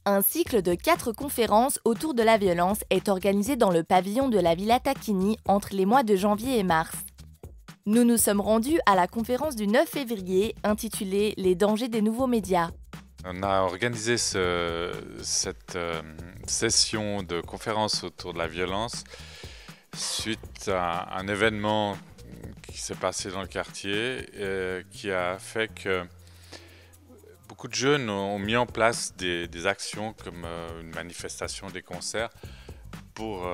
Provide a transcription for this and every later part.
Un cycle de 4 conférences autour de la violence est organisé dans le pavillon de la Villa Tacchini entre les mois de janvier et mars. Nous nous sommes rendus à la conférence du 9 février intitulée « Les dangers des nouveaux médias ». On a organisé cette session de conférence autour de la violence suite à un événement qui s'est passé dans le quartier qui a fait que beaucoup de jeunes ont mis en place des actions comme une manifestation, des concerts pour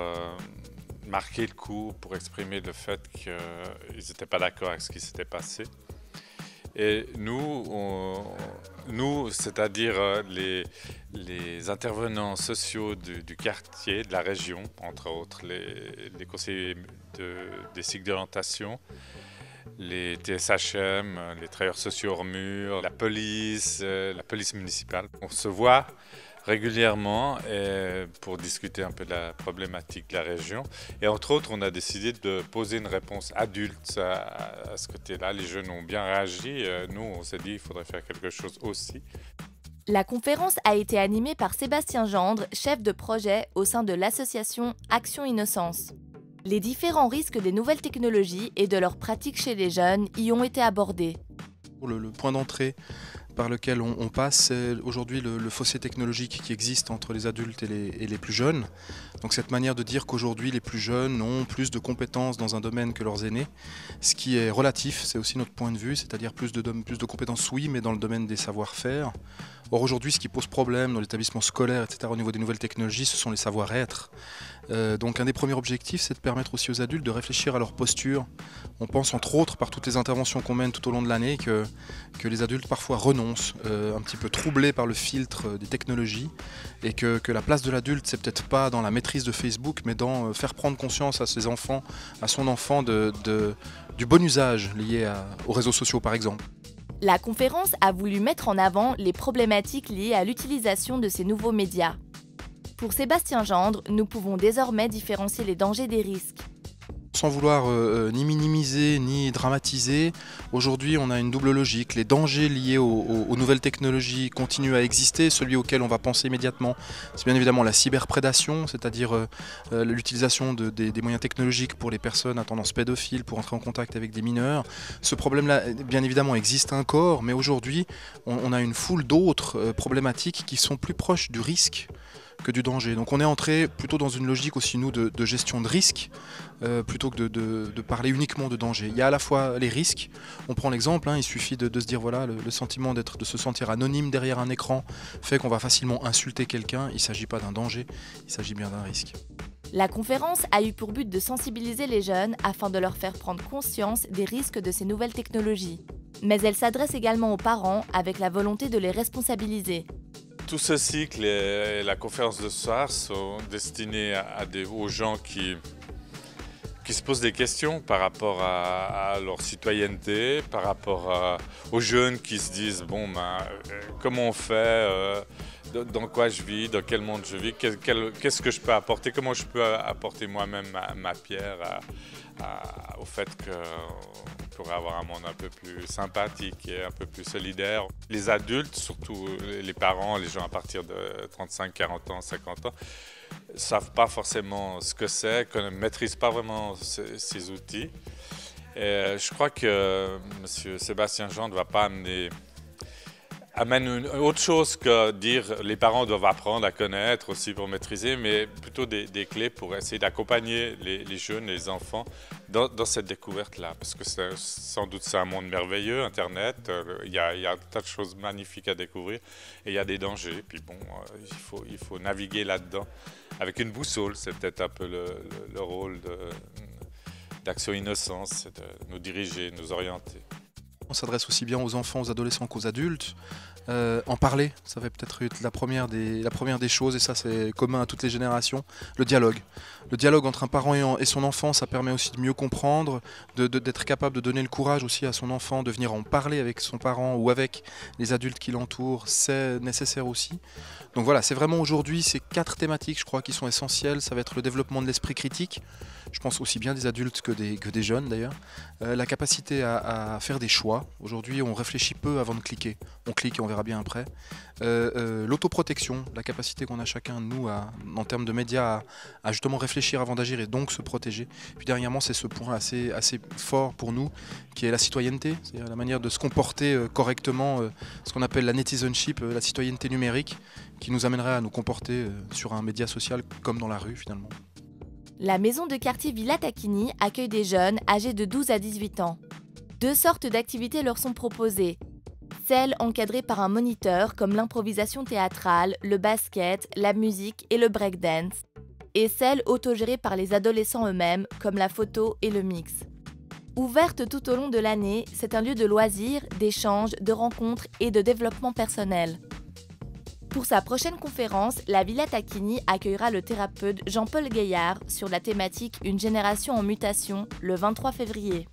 marquer le coup, pour exprimer le fait qu'ils n'étaient pas d'accord avec ce qui s'était passé. Et nous, c'est-à-dire les intervenants sociaux du quartier, de la région, entre autres les conseillers des cycles d'orientation, les TSHM, les travailleurs sociaux hors mur, la police municipale. On se voit régulièrement pour discuter un peu de la problématique de la région. Et entre autres, on a décidé de poser une réponse adulte à ce côté-là. Les jeunes ont bien réagi. Nous, on s'est dit qu'il faudrait faire quelque chose aussi. La conférence a été animée par Sébastien Gendre, chef de projet au sein de l'association Action Innocence. Les différents risques des nouvelles technologies et de leurs pratiques chez les jeunes y ont été abordés. Le point d'entrée par lequel on passe, c'est aujourd'hui le fossé technologique qui existe entre les adultes et les plus jeunes. Donc cette manière de dire qu'aujourd'hui les plus jeunes ont plus de compétences dans un domaine que leurs aînés, ce qui est relatif, c'est aussi notre point de vue, c'est-à-dire plus de compétences oui, mais dans le domaine des savoir-faire. Or aujourd'hui, ce qui pose problème dans l'établissement scolaire, etc., au niveau des nouvelles technologies, ce sont les savoir-être. Donc un des premiers objectifs, c'est de permettre aussi aux adultes de réfléchir à leur posture. On pense entre autres, par toutes les interventions qu'on mène tout au long de l'année, que les adultes parfois renoncent, un petit peu troublés par le filtre des technologies, et que la place de l'adulte, c'est peut-être pas dans la maîtrise de Facebook, mais dans faire prendre conscience à ses enfants, à son enfant, du bon usage lié aux réseaux sociaux par exemple. La conférence a voulu mettre en avant les problématiques liées à l'utilisation de ces nouveaux médias. Pour Sébastien Gendre, nous pouvons désormais différencier les dangers des risques. Sans vouloir ni minimiser ni dramatiser, aujourd'hui on a une double logique. Les dangers liés aux nouvelles technologies continuent à exister. Celui auquel on va penser immédiatement, c'est bien évidemment la cyberprédation, c'est-à-dire l'utilisation des moyens technologiques pour les personnes à tendance pédophile, pour entrer en contact avec des mineurs. Ce problème-là, bien évidemment, existe encore, mais aujourd'hui on a une foule d'autres problématiques qui sont plus proches du risque que du danger. Donc on est entré plutôt dans une logique aussi nous de gestion de risque plutôt que de parler uniquement de danger. Il y a à la fois les risques, on prend l'exemple, il suffit de se dire voilà, le sentiment de se sentir anonyme derrière un écran fait qu'on va facilement insulter quelqu'un. Il ne s'agit pas d'un danger, il s'agit bien d'un risque. La conférence a eu pour but de sensibiliser les jeunes afin de leur faire prendre conscience des risques de ces nouvelles technologies. Mais elle s'adresse également aux parents avec la volonté de les responsabiliser. Tout ce cycle et la conférence de ce soir sont destinés aux gens qui se posent des questions par rapport à leur citoyenneté, par rapport aux jeunes qui se disent comment on fait, dans quoi je vis, dans quel monde je vis, qu'est-ce que je peux apporter, comment je peux apporter moi-même ma pierre au fait qu'on pourrait avoir un monde un peu plus sympathique et un peu plus solidaire. Les adultes, surtout les parents, les gens à partir de 35, 40 ans, 50 ans, ne savent pas forcément ce que c'est, ne maîtrisent pas vraiment ces outils. Et je crois que M. Sébastien Gendre ne va pas amène une autre chose que dire les parents doivent apprendre à connaître aussi pour maîtriser, mais plutôt des clés pour essayer d'accompagner les jeunes, les enfants dans cette découverte-là. Parce que sans doute c'est un monde merveilleux, Internet, il y a un tas de choses magnifiques à découvrir et il y a des dangers. Et puis il faut naviguer là-dedans avec une boussole, c'est peut-être un peu le rôle d'Action Innocence, c'est de nous diriger, nous orienter. On s'adresse aussi bien aux enfants, aux adolescents qu'aux adultes. En parler, ça va peut-être être la première des choses, et ça c'est commun à toutes les générations, le dialogue. Le dialogue entre un parent et son enfant, ça permet aussi de mieux comprendre, d'être capable de donner le courage aussi à son enfant, de venir en parler avec son parent ou avec les adultes qui l'entourent, c'est nécessaire aussi. Donc voilà, c'est vraiment aujourd'hui ces 4 thématiques, je crois, qui sont essentielles. Ça va être le développement de l'esprit critique, je pense aussi bien des adultes que des jeunes d'ailleurs, la capacité à faire des choix, choix. Aujourd'hui, on réfléchit peu avant de cliquer. On clique et on verra bien après. L'autoprotection, la capacité qu'on a chacun de nous en termes de médias à justement réfléchir avant d'agir et donc se protéger. Puis dernièrement, c'est ce point assez fort pour nous qui est la citoyenneté, c'est-à-dire la manière de se comporter correctement, ce qu'on appelle la netizenship, la citoyenneté numérique, qui nous amènerait à nous comporter sur un média social comme dans la rue finalement. La maison de quartier Villa Tacchini accueille des jeunes âgés de 12 à 18 ans. 2 sortes d'activités leur sont proposées. Celles encadrées par un moniteur comme l'improvisation théâtrale, le basket, la musique et le breakdance. Et celles autogérées par les adolescents eux-mêmes comme la photo et le mix. Ouverte tout au long de l'année, c'est un lieu de loisirs, d'échanges, de rencontres et de développement personnel. Pour sa prochaine conférence, la Villa Tacchini accueillera le thérapeute Jean-Paul Gaillard sur la thématique « Une génération en mutation » le 23 février.